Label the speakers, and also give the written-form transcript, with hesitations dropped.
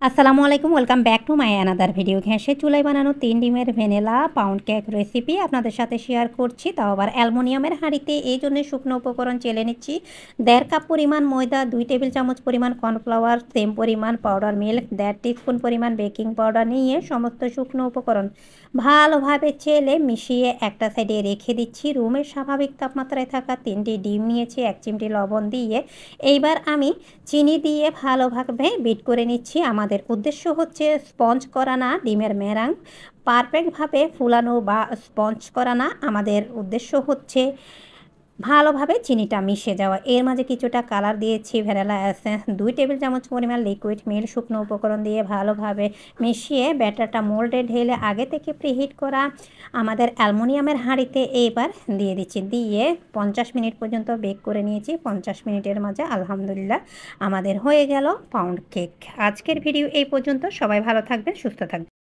Speaker 1: আসসালামু আলাইকুম, welcome back to my another video. ঘ্যাসে চুলায় বানানো 3 ডিমের ভ্যানিলা পাউন্ড কেক রেসিপি আপনাদের সাথে শেয়ার করছি, তাও আবার অ্যালুমিনিয়ামের হাঁড়িতে। এই জন্য শুকনো উপকরণ চেলে নিচ্ছি। 1.5 কাপ পরিমাণ ময়দা, 2 টেবিল চামচ পরিমাণ কর্নফ্লাওয়ার, সেম পরিমাণ পাউডার মিল্ক, 1.5 টিস্পুন পরিমাণ বেকিং পাউডার নিয়ে সমস্ত শুকনো উপকরণ ভালোভাবে চেলে মিশিয়ে একটা সাইডে রেখে দিচ্ছি। রুমের স্বাভাবিক তাপমাত্রায় থাকা 3টি ডিম নিয়েছি, 1 চিমটি লবণ দিয়ে এইবার আমি চিনি দিয়ে ভালোভাবে বিট করে নিচ্ছি। আমাদের উদ্দেশ্য হচ্ছে স্পঞ্জ করা না, ডিমের মেরাং পারফেক্টভাবে ফুলানো বা স্পঞ্জ করা না, আমাদের উদ্দেশ্য হচ্ছে ভালোভাবে চিনিটা মিশে যাওয়া। এর মাঝে কিছুটা কালার দিয়েছি, ভ্যানিলা এসেন্স, 2 টেবিল চামচ পরিমাণ লিকুইড মিল্ক, শুকনো উপকরণ দিয়ে ভালোভাবে মিশিয়ে ব্যাটারটা মোল্ডে ঢেলে আগে থেকে প্রিহিট করা আমাদের অ্যালুমিনিয়ামের হাঁড়িতে এবার দিয়ে দিচ্ছি। দিয়ে 50 মিনিট পর্যন্ত বেক করে নিয়েছি। 50 মিনিটের মাঝে আলহামদুলিল্লাহ আমাদের হয়ে গেল পাউন্ড কেক। আজকের ভিডিও এই পর্যন্ত। সবাই ভালো থাকবেন, সুস্থ থাকবেন।